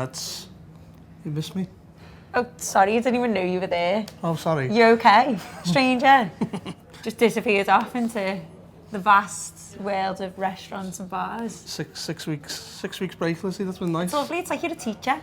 Reds. You miss me? Oh, sorry, I didn't even know you were there. Oh, sorry. You okay? Stranger? Just disappeared off into the vast world of restaurants and bars. Six weeks break, Lizzie. That's been nice. It's lovely. It's like you're a teacher.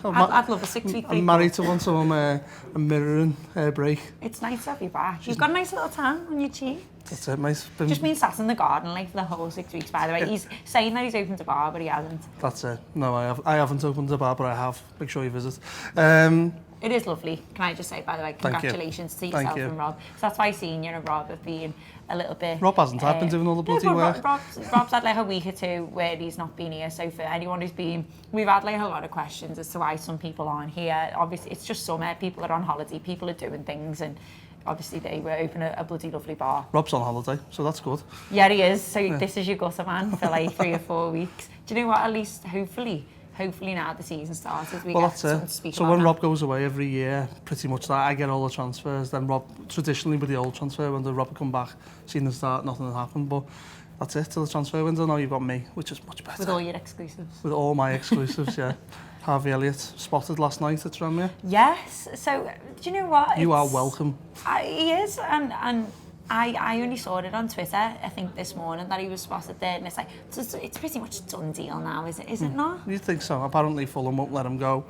I'd love a 6-week break. I'm married to one, so I'm a mirroring break. It's nice to have you back. You've got a nice little tan on your cheek. That's it, mate. Just been sat in the garden like for the whole 6 weeks, by the way. Yeah. He's saying that he's opened a bar, but he hasn't. That's it. No, I haven't opened a bar, but I have. Make sure you visit. It is lovely. Can I just say, by the way, congratulations to yourself and Rob. So that's why Senior and Rob have been a little bit... Rob hasn't. I've been doing all the bloody work. Rob's had like a week or two where he's not been here. So for anyone who's been... We've had like a lot of questions as to why some people aren't here. Obviously, it's just summer. People are on holiday. People are doing things. And obviously, they were opening a bloody lovely bar. Rob's on holiday, so that's good. Yeah, he is. So this is your gutter man for like 3 or 4 weeks. Do you know what? At least, hopefully now the season started, we get something to speak about. So when Rob goes away every year, pretty much that, I get all the transfers. Then Rob, traditionally with the old transfer window, Rob would come back, seen the start, nothing had happened. But that's it, till the transfer window. Now you've got me, which is much better. With all your exclusives. With all my exclusives, yeah. Harvey Elliott spotted last night at Tranmere. Yes. So do you know what? You are welcome. He is, and I only saw it on Twitter, I think this morning, that he was spotted there, and it's like, it's pretty much a done deal now, is it not? You think so? Apparently Fulham won't let him go,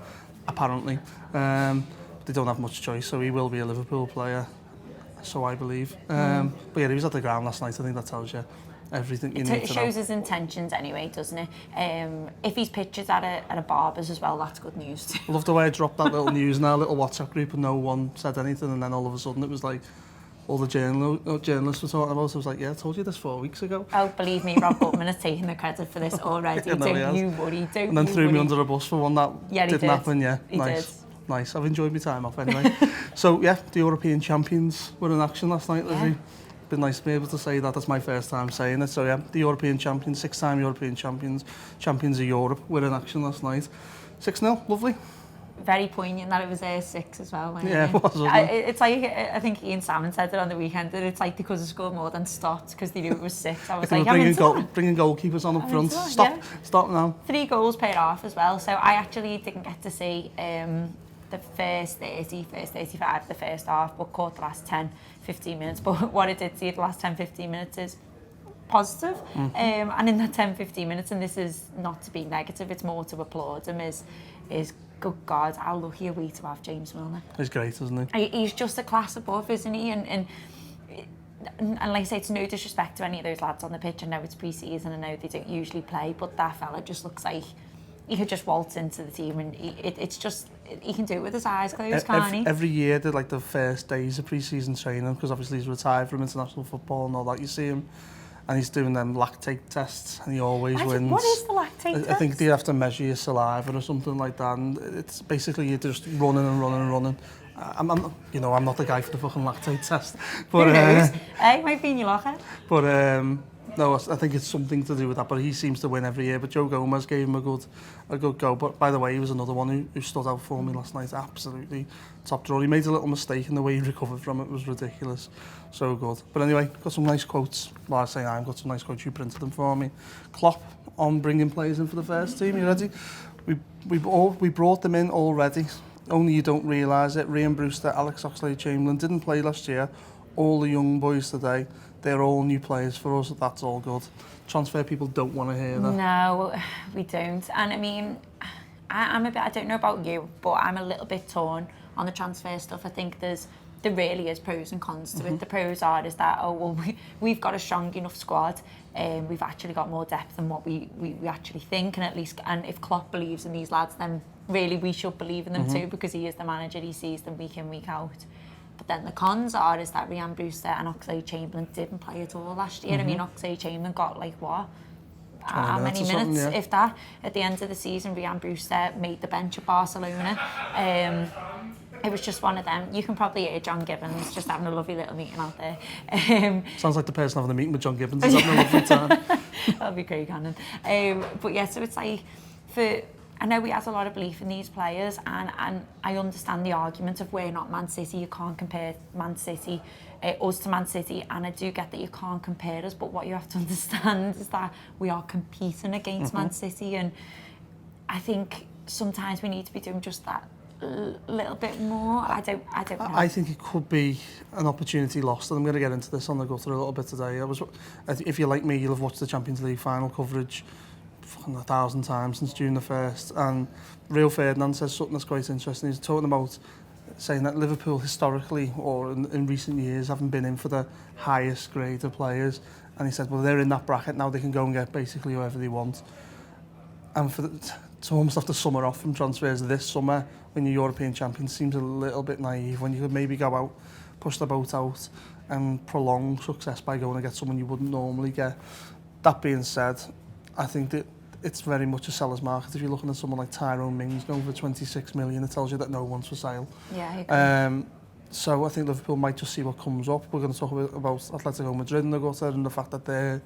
apparently. They don't have much choice, so he will be a Liverpool player, so I believe. But yeah, he was at the ground last night, I think that tells you everything you need to know. It shows his intentions anyway, doesn't it? If he's pictured at a barber's as well, that's good news too. I love the way I dropped that little news in our little WhatsApp group and no one said anything, and then all of a sudden it was like, all the journalists were talking about it. I was like, yeah, I told you this 4 weeks ago. Oh, believe me, Rob Butman has taken the credit for this already. Don't you worry, And then threw me under a bus for one that didn't happen, yeah. He did. Nice. I've enjoyed my time off anyway. So, yeah, the European champions were in action last night, Lizzie. Yeah. Been nice to be able to say that. That's my first time saying it. So, yeah, the European champions, 6-time European champions, champions of Europe, were in action last night. 6-0, lovely. Very poignant that it was 6 as well. Yeah, it was, wasn't it? It's like, I think Ian Salmon said it on the weekend, that it's like because they scored more than stopped because they knew it was 6. I was like, bringing goalkeepers on up front. Stop now. 3 goals paid off as well. So I actually didn't get to see the first 35 the first half, but caught the last 10-15 minutes. But what I did see the last 10-15 minutes is positive. And in that 10-15 minutes, and this is not to be negative, it's more to applaud him, is good God, how lucky are we to have James Milner. He's great, isn't he? He's just a class above, isn't he? And like I say, it's no disrespect to any of those lads on the pitch. I know it's pre-season, I know they don't usually play, but that fella just looks like he could just waltz into the team, and it's just, he can do it with his eyes closed, can't he? Every year, they're like the first days of pre-season training, because obviously he's retired from international football and all that. You see him, and he's doing them lactate tests, and he always wins. What is the lactate test? I think they have to measure your saliva or something like that, and it's basically you're just running and running and running. I'm not the guy for the fucking lactate test. But, who knows? Hey, might be in your locker. But no, I think it's something to do with that. But he seems to win every year. But Joe Gomez gave him a good go. But by the way, he was another one who stood out for me last night. Absolutely top drawer. He made a little mistake, and the way he recovered from it was ridiculous. So good. But anyway, got some nice quotes. Well, I say I've got some nice quotes. You printed them for me. Klopp on bringing players in for the first team. You ready? We brought them in already. Only you don't realise it. Rhian Brewster, Alex Oxlade-Chamberlain didn't play last year. All the young boys today, they're all new players for us. That's all good. Transfer people don't want to hear that. No, we don't. And I mean, I don't know about you, but I'm a little bit torn on the transfer stuff. I think there really is pros and cons to it. The pros is that, we've got a strong enough squad. We've actually got more depth than what we actually think, and if Klopp believes in these lads, then really we should believe in them too, because he is the manager. He sees them week in, week out. But then the cons is that Rhian Brewster and Oxlade-Chamberlain didn't play at all last year. I mean, Oxlade-Chamberlain got like what? How many minutes, yeah. If that? At the end of the season, Rhian Brewster made the bench at Barcelona. It was just one of them. You can probably hear John Gibbons just having a lovely little meeting out there. Sounds like the person having the meeting with John Gibbons is having a lovely time. That'll be great, Cannon. But yeah, so it's like, I know we have a lot of belief in these players, and I understand the argument of we're not Man City. You can't compare Man City, us to Man City, and I do get that you can't compare us, but what you have to understand is that we are competing against Man City, and I think sometimes we need to be doing just that little bit more. I don't know. I think it could be an opportunity lost, and I'm going to get into this on the gutter a little bit today. If you're like me, you'll have watched the Champions League final coverage fucking 1,000 times since June the 1st, and Rio Ferdinand says something that's quite interesting. He's talking about saying that Liverpool historically, or in recent years, haven't been in for the highest grade of players, and he said, well, they're in that bracket now, they can go and get basically whoever they want. And to almost have to summer off from transfers this summer when you're European champions seems a little bit naive, when you could maybe go out, push the boat out and prolong success by going and get someone you wouldn't normally get. That being said, I think that it's very much a seller's market. If you're looking at someone like Tyrone Mings, over 26 million, it tells you that no one's for sale. Yeah, I agree. So I think Liverpool might just see what comes up. We're going to talk about Atletico Madrid and the gutter, and the fact that they're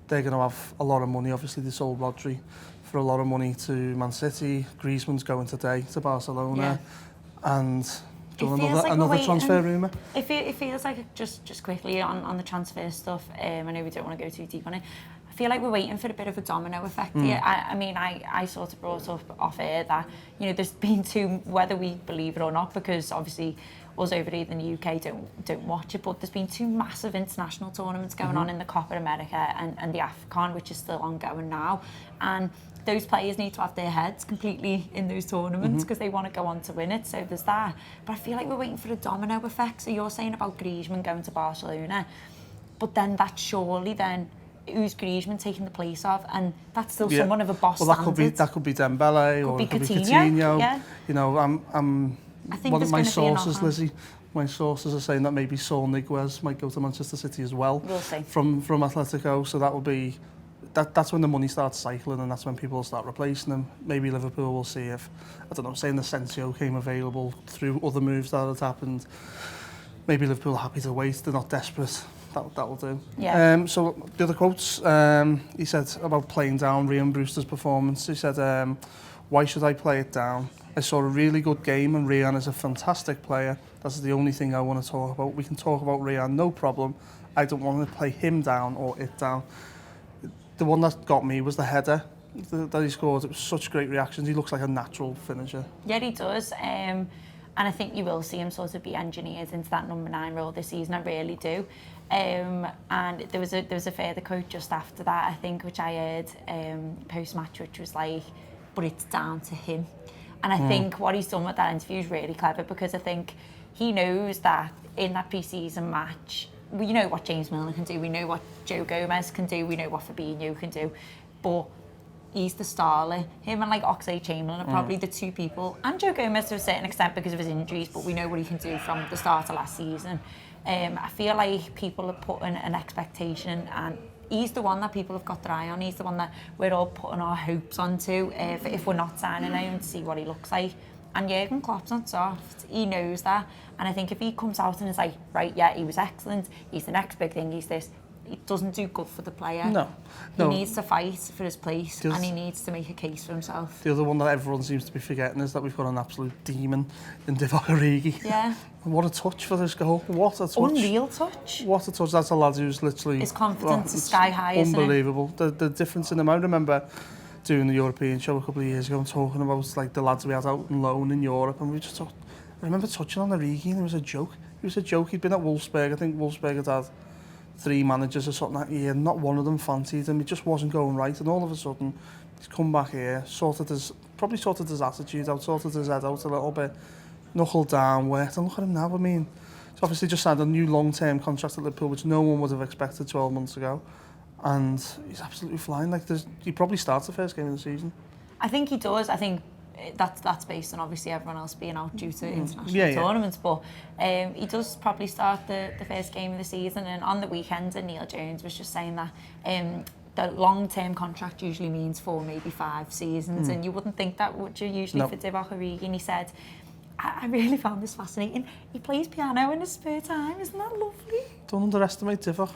going to have a lot of money. Obviously, they sold Rodri for a lot of money to Man City. Griezmann's going today to Barcelona, and another transfer rumour. It feels like just quickly on the transfer stuff. I know we don't want to go too deep on it. I feel like we're waiting for a bit of a domino effect here. I sort of brought up off air that there's been two, whether we believe it or not, because obviously us over here in the UK don't watch it, but there's been two massive international tournaments going on in the Copa America and the AFCON, which is still ongoing now, and those players need to have their heads completely in those tournaments because they want to go on to win it. So there's that. But I feel like we're waiting for a domino effect. So you're saying about Griezmann going to Barcelona, but then that's surely then who's Griezmann taking the place of, and that's still somewhat of a boss standard. That could be Dembele, or it could be Coutinho. Yeah. I think one of my sources, Lizzi, my sources are saying that maybe Saul Niguez might go to Manchester City as well. We'll see. From Atletico, so that will be that's when the money starts cycling, and that's when people will start replacing them. Maybe Liverpool will see if, I don't know, saying Asensio came available through other moves that had happened. Maybe Liverpool are happy to wait. They're not desperate. That will do. Yeah. So the other quotes, he said about playing down Rhian Brewster's performance. He said, why should I play it down? I saw a really good game, and Rhian is a fantastic player. That's the only thing I want to talk about. We can talk about Rhian, no problem. I don't want to play him down or it down. The one that got me was the header that he scored. It was such great reactions. He looks like a natural finisher. Yeah, he does. And I think you will see him sort of be engineered into that number 9 role this season. I really do. And there was a further quote just after that, I think, which I heard post-match, which was like, but it's down to him. And I think what he's done with that interview is really clever, because I think he knows that in that pre-season match, we know what James Milner can do, we know what Joe Gomez can do, we know what Fabinho can do, but he's the starlet. Him and like Oxlade-Chamberlain are probably the two people, and Joe Gomez to a certain extent because of his injuries, but we know what he can do from the start of last season. I feel like people are putting an expectation, and he's the one that people have got their eye on. He's the one that we're all putting our hopes onto if we're not signing him, to see what he looks like. And Jurgen Klopp's not soft. He knows that. And I think if he comes out and is like, right, yeah, he was excellent, he's the next big thing, he's this, it doesn't do good for the player. No. He needs to fight for his place, and he needs to make a case for himself. The other one that everyone seems to be forgetting is that we've got an absolute demon in Divock Origi. Yeah. What a touch for this goal. What a touch. Unreal touch. What a touch. That's a lad who's literally... His confidence is sky high, unbelievable. Isn't it? The difference in him. I remember doing the European show a couple of years ago and talking about like the lads we had out on loan in Europe, and we just talked... I remember touching on Origi, and it was a joke. It was a joke. He'd been at Wolfsburg. I think Wolfsburg had had 3 managers or something that year. Not one of them fancied him. It just wasn't going right, and all of a sudden he's come back here, probably sorted his attitude out, sorted his head out a little bit, knuckled down, worked, and look at him now. I mean, he's obviously just signed a new long-term contract at Liverpool, which no one would have expected 12 months ago, and he's absolutely flying. Like, he probably starts the first game of the season. I think he does. I think that's based on obviously everyone else being out due to international tournaments, but he does probably start the first game of the season. And on the weekend, Neil Jones was just saying that the long-term contract usually means 4, maybe 5 seasons, and you wouldn't think that, would you, usually for Divock Origi? And he said, I really found this fascinating. He plays piano in his spare time. Isn't that lovely? Don't underestimate Divock.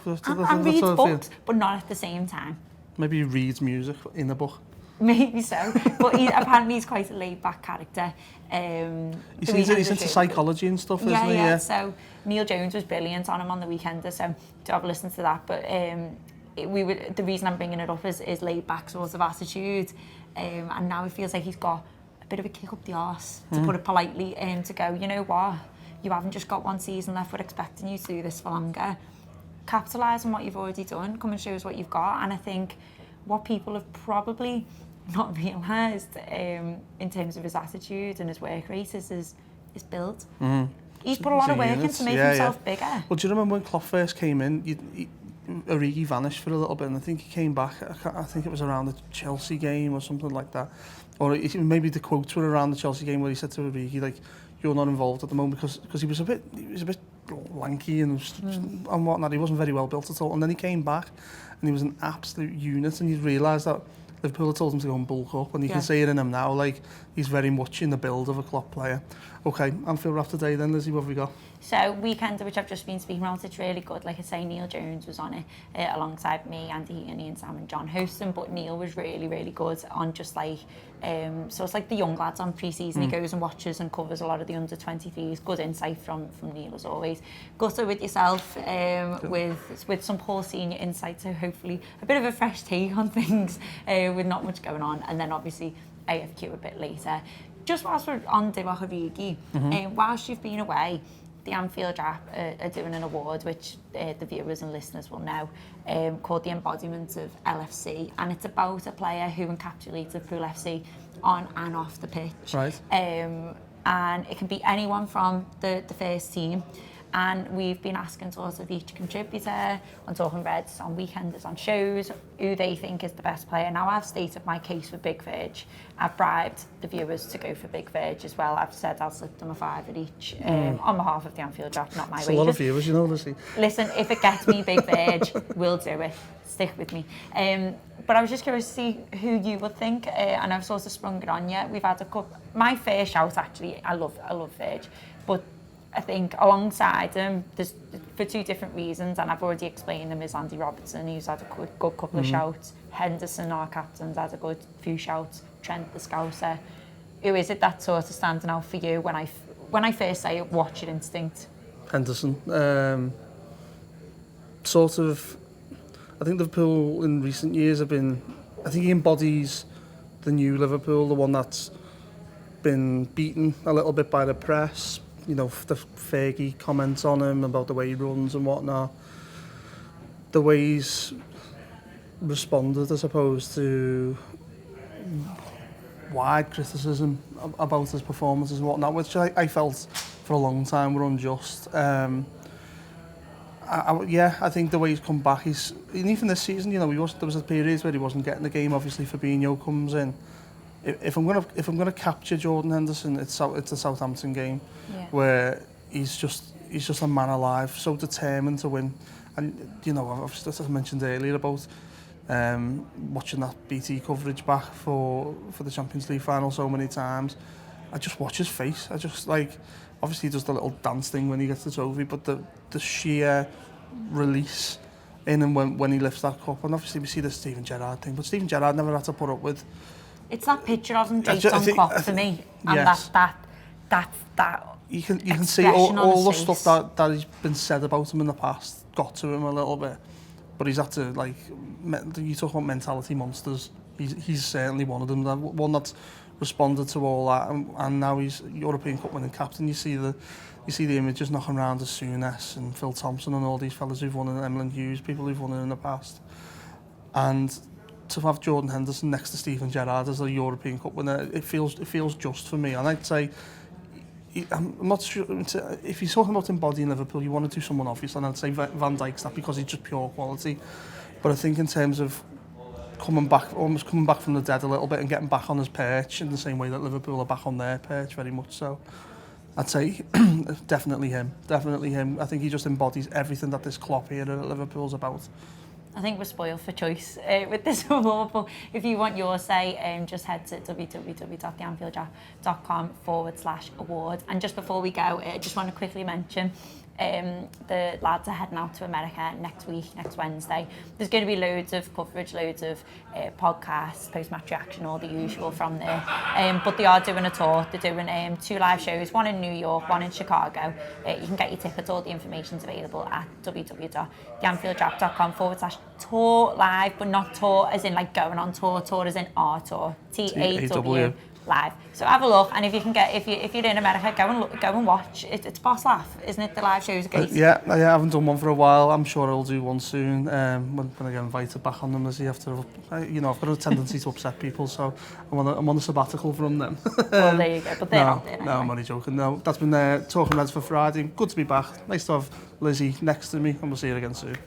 And reads books, but not at the same time. Maybe he reads music in a book. Maybe so, but apparently he's quite a laid-back character. He's into psychology and stuff, isn't he? Yeah. So Neil Jones was brilliant on him on the weekend, so do have a listen to that. But the reason I'm bringing it up is laid-back sort of attitude, and now it feels like he's got bit of a kick up the arse, to put it politely, to go, you know what, you haven't just got one season left, we're expecting you to do this for longer. Capitalise on what you've already done, come and show us what you've got. And I think what people have probably not realised in terms of his attitude and his work rate is his build. He's put a lot of work in to make himself bigger. Well, do you remember when Klopp first came in, Origi vanished for a little bit, and I think he came back, I think it was around the Chelsea game or something like that. Or maybe the quotes were around the Chelsea game where he said to Origi, like, you're not involved at the moment, because he was a bit lanky and whatnot. He wasn't very well built at all. And then he came back and he was an absolute unit, and you realised that Liverpool had told him to go and bulk up, and you can see it in him now, like, he's very much in the build of a Klopp player. Okay, Anfield Wrap today then, Lizzie, what have we got? So, weekend, which I've just been speaking about, it's really good. Like I say, Neil Jones was on it alongside me, Andy Heaney and Sam and John hosting, but Neil was really, really good on just like, so it's like the young lads on pre-season, he goes and watches and covers a lot of the under-23s. Good insight from Neil as always. Gutter with yourself, with some Paul Senior insight, so hopefully a bit of a fresh take on things with not much going on, and then obviously AFQ a bit later. Just whilst we're on Divock Origi, whilst you've been away, the Anfield Wrap are doing an award which the viewers and listeners will know, called the Embodiment of LFC, and it's about a player who encapsulates Liverpool FC on and off the pitch. Right. And it can be anyone from the first team. And we've been asking sort of each contributor on Talking Reds, on Weekenders, on shows, who they think is the best player. Now, I've stated my case for Big Verge. I've bribed the viewers to go for Big Verge as well. I've said I'll slip them a £5 each on behalf of the Anfield Draft, not my wages. It's a lot of viewers, you know, Lizzie. Listen, if it gets me Big Verge, we'll do it. Stick with me. But I was just curious to see who you would think, and I've sort of sprung it on you. We've had a couple. My fair shout, actually, I love Verge, but I think alongside him, there's for two different reasons, and I've already explained them, is Andy Robertson, who's had a good couple of shouts. Henderson, our captain's had a good few shouts. Trent, the Scouser. Who is it that's sort of standing out for you when I first say it, watch your instinct? Henderson. Sort of, I think Liverpool in recent years have been, I think he embodies the new Liverpool, the one that's been beaten a little bit by the press. You know, the Fergie comments on him about the way he runs and whatnot. The way he's responded, I suppose, to wide criticism about his performances and whatnot, which I felt for a long time were unjust. I think the way he's come back, and even this season, you know, there was a period where he wasn't getting the game. Obviously, Fabinho comes in. If I'm gonna capture Jordan Henderson, it's a Southampton game where he's just a man alive, so determined to win. And you know, as I mentioned earlier about watching that BT coverage back for the Champions League final so many times, I just watch his face. I just like, obviously he does the little dance thing when he gets the trophy, but the sheer release in and when he lifts that cup, and obviously we see the Steven Gerrard thing, but Steven Gerrard never had to put up with. It's that picture of him draped on Klopp for me, and yes. that you can see all the stuff that has been said about him in the past got to him a little bit, but he's had to, like, you talk about mentality monsters. He's certainly one of them. One that's responded to all that, and now he's European Cup winning captain. You see the images knocking around of Souness and Phil Thompson and all these fellas who've won it, Emlyn Hughes, people who've won it in the past, and to have Jordan Henderson next to Steven Gerrard as a European Cup winner, it feels just for me. And I'd say, I'm not sure, if you're talking about embodying Liverpool, you want to do someone obvious, and I'd say Van Dijk's that because he's just pure quality. But I think in terms of almost coming back from the dead a little bit and getting back on his perch in the same way that Liverpool are back on their perch, very much so, I'd say definitely him. I think he just embodies everything that this Klopp era at Liverpool's about. I think we're spoiled for choice with this award, but if you want your say, just head to www.theanfielddraft.com/award. And just before we go, I just want to quickly mention the lads are heading out to America next Wednesday. There's going to be loads of coverage, loads of podcasts, post-match reaction, all the usual from there. But they are doing a tour. They're doing 2 live shows, one in New York, one in Chicago. You can get your tickets. All the information's available at www.theanfielddraft.com/tour live, but not tour as in like going on tour, tour as in our tour. TAW live. So have a look, and if you can get, if you're in America, go and watch. It's boss laugh, isn't it? The live shows are great. Yeah, I haven't done one for a while. I'm sure I'll do one soon when I get invited back on them. As you have to, you know, I've got a tendency to upset people, so I'm on a sabbatical from them. Well, there you go. But they're out there. Anyway. No, I'm only joking. No, that's been Talking Reds for Friday. Good to be back. Nice to have Lizzie next to me, and we'll see you again soon.